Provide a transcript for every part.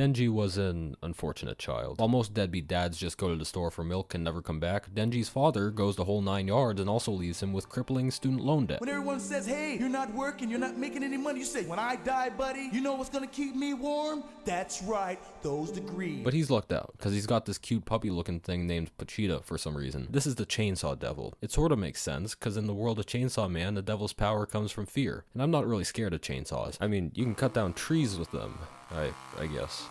Denji was an unfortunate child. While most deadbeat dads just go to the store for milk and never come back, Denji's father goes the whole 9 yards and also leaves him with crippling student loan debt. When everyone says, hey, you're not working, you're not making any money, you say, when I die, buddy, you know what's gonna keep me warm? That's right, those degrees. But he's lucked out, because he's got this cute puppy looking thing named Pochita for some reason. This is the Chainsaw Devil. It sorta makes sense, because in the world of Chainsaw Man, the devil's power comes from fear. And I'm not really scared of chainsaws. I mean, you can cut down trees with them. I guess.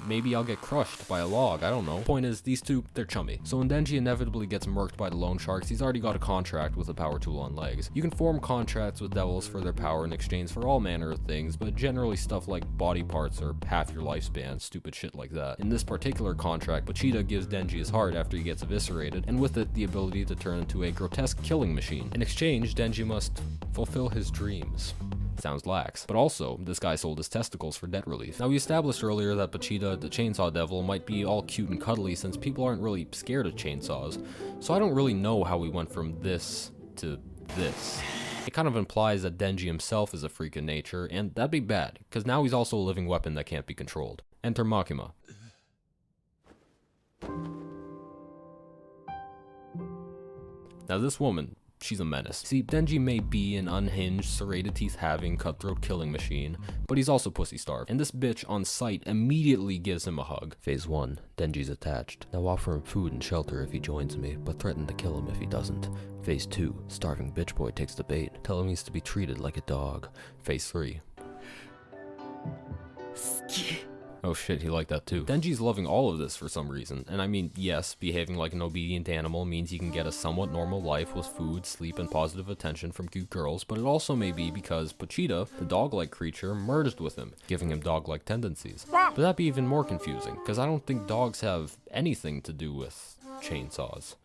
Maybe I'll get crushed by a log, I don't know. Point is, these two, they're chummy. So when Denji inevitably gets murked by the loan sharks, he's already got a contract with a power tool on legs. You can form contracts with devils for their power in exchange for all manner of things, but generally stuff like body parts or half your lifespan, stupid shit like that. In this particular contract, Pochita gives Denji his heart after he gets eviscerated, and with it, the ability to turn into a grotesque killing machine. In exchange, Denji must fulfill his dreams. Sounds lax. But also, this guy sold his testicles for debt relief. Now, we established earlier that Pochita, the Chainsaw Devil, might be all cute and cuddly since people aren't really scared of chainsaws, so I don't really know how we went from this to this. It kind of implies that Denji himself is a freak in nature, and that'd be bad, because now he's also a living weapon that can't be controlled. Enter Makima. Now this woman, she's a menace. See, Denji may be an unhinged, serrated teeth-having, cutthroat killing machine, but he's also pussy-starved. And this bitch on sight immediately gives him a hug. Phase 1, Denji's attached. Now offer him food and shelter if he joins me, but threaten to kill him if he doesn't. Phase 2, starving bitch boy takes the bait. Tell him he's to be treated like a dog. Phase 3. Oh shit, he liked that too. Denji's loving all of this for some reason, and I mean, yes, behaving like an obedient animal means he can get a somewhat normal life with food, sleep, and positive attention from cute girls, but it also may be because Pochita, the dog-like creature, merged with him, giving him dog-like tendencies. But that'd be even more confusing, because I don't think dogs have anything to do with chainsaws.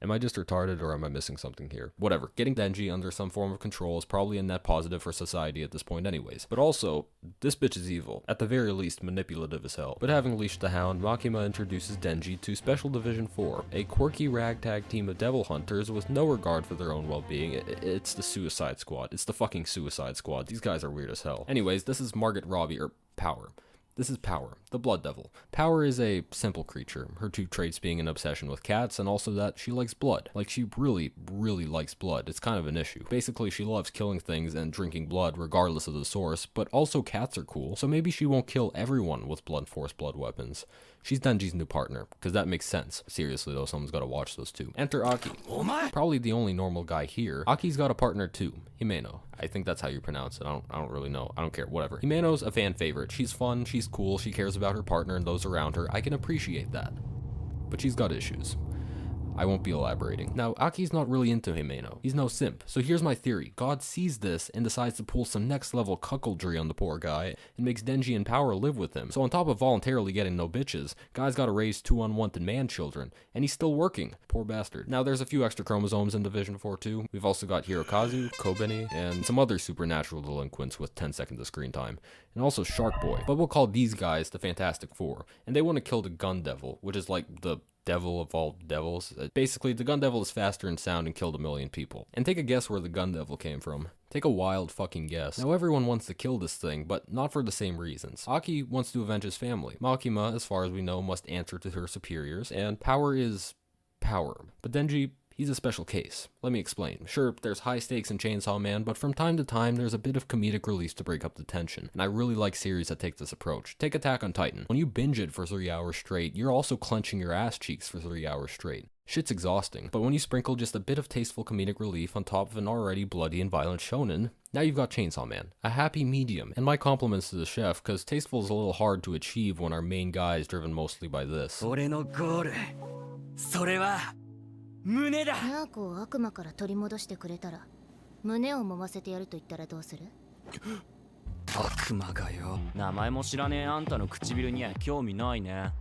Am I just retarded or am I missing something here? Whatever, getting Denji under some form of control is probably a net positive for society at this point anyways. But also, this bitch is evil, at the very least manipulative as hell. But having leashed the hound, Makima introduces Denji to Special Division 4, a quirky ragtag team of devil hunters with no regard for their own well-being. It's the Suicide Squad. It's the fucking Suicide Squad. These guys are weird as hell. Anyways, this is Margaret Robbie, or Power. This is Power, the Blood Devil. Power is a simple creature, her two traits being an obsession with cats and also that she likes blood. Like, she really, really likes blood. It's kind of an issue. Basically, she loves killing things and drinking blood regardless of the source, but also cats are cool, so maybe she won't kill everyone with blunt force blood weapons. She's Denji's new partner, because that makes sense. Seriously though, someone's gotta watch those two. Enter Aki. Probably the only normal guy here. Aki's got a partner too, Himeno. I think that's how you pronounce it. I don't really know. I don't care, whatever. Himeno's a fan favorite. She's fun, she's cool, she cares about her partner and those around her. I can appreciate that. But she's got issues. I won't be elaborating. Now, Aki's not really into Himeno. He's no simp. So here's my theory. God sees this and decides to pull some next level cuckoldry on the poor guy and makes Denji and Power live with him. So on top of voluntarily getting no bitches, guy's gotta raise 2 unwanted man children, and he's still working. Poor bastard. Now there's a few extra chromosomes in Division 4 too. We've also got Hirokazu, Kobeni, and some other supernatural delinquents with 10 seconds of screen time. And also Shark Boy. But we'll call these guys the Fantastic Four. And they want to kill the Gun Devil, which is like the devil of all devils. Basically, the Gun Devil is faster in sound and killed 1 million people. And take a guess where the Gun Devil came from. Take a wild fucking guess. Now everyone wants to kill this thing, but not for the same reasons. Aki wants to avenge his family. Makima, as far as we know, must answer to her superiors, and Power is Power. But Denji, he's a special case. Let me explain. Sure, there's high stakes in Chainsaw Man, but from time to time, there's a bit of comedic relief to break up the tension. And I really like series that take this approach. Take Attack on Titan. When you binge it for 3 hours straight, you're also clenching your ass cheeks for 3 hours straight. Shit's exhausting. But when you sprinkle just a bit of tasteful comedic relief on top of an already bloody and violent shonen, now you've got Chainsaw Man. A happy medium. And my compliments to the chef, cause tasteful is a little hard to achieve when our main guy is driven mostly by this. 俺のゴール。それは胸だ。ナーコを悪魔から取り戻してくれたら、胸を揉ませてやると言ったらどうする？悪魔がよ。名前も知らねえあんたの唇には興味ないね。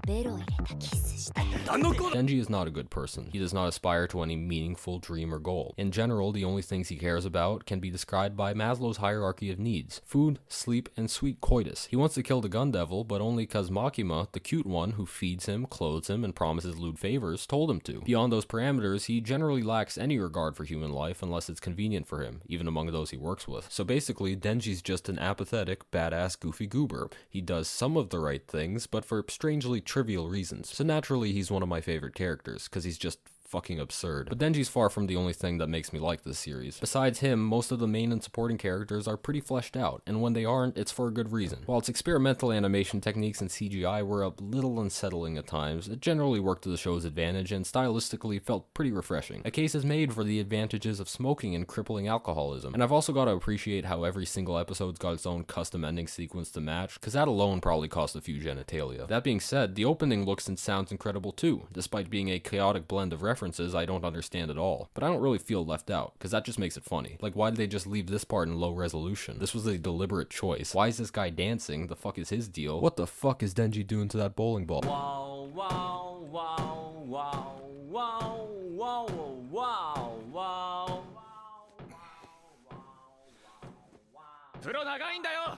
ベロ入れたキスした。 Denji is not a good person. He does not aspire to any meaningful dream or goal. In general, the only things he cares about can be described by Maslow's hierarchy of needs: food, sleep, and sweet coitus. He wants to kill the gun devil, but only because Makima, the cute one who feeds him, clothes him, and promises lewd favors, told him to. Beyond those parameters, he generally lacks any regard for human life unless it's convenient for him, even among those he works with. So basically, Denji's just an apathetic, badass, goofy goober. He does some of the right things, but for strangely trivial reasons. So naturally, he's one of my favorite characters, because he's just fucking absurd. But Denji's far from the only thing that makes me like this series. Besides him, most of the main and supporting characters are pretty fleshed out, and when they aren't, it's for a good reason. While its experimental animation techniques and CGI were a little unsettling at times, it generally worked to the show's advantage and stylistically felt pretty refreshing. A case is made for the advantages of smoking and crippling alcoholism, and I've also got to appreciate how every single episode's got its own custom ending sequence to match, because that alone probably cost a few genitalia. That being said, the opening looks and sounds incredible too, despite being a chaotic blend of references I don't understand at all. But I don't really feel left out, because that just makes it funny. Like, why did they just leave this part in low resolution? This was a deliberate choice. Why is this guy dancing? The fuck is his deal? What the fuck is Denji doing to that bowling ball? Wow, wow, wow, wow, wow, wow, wow, wow. プロ長いんだよ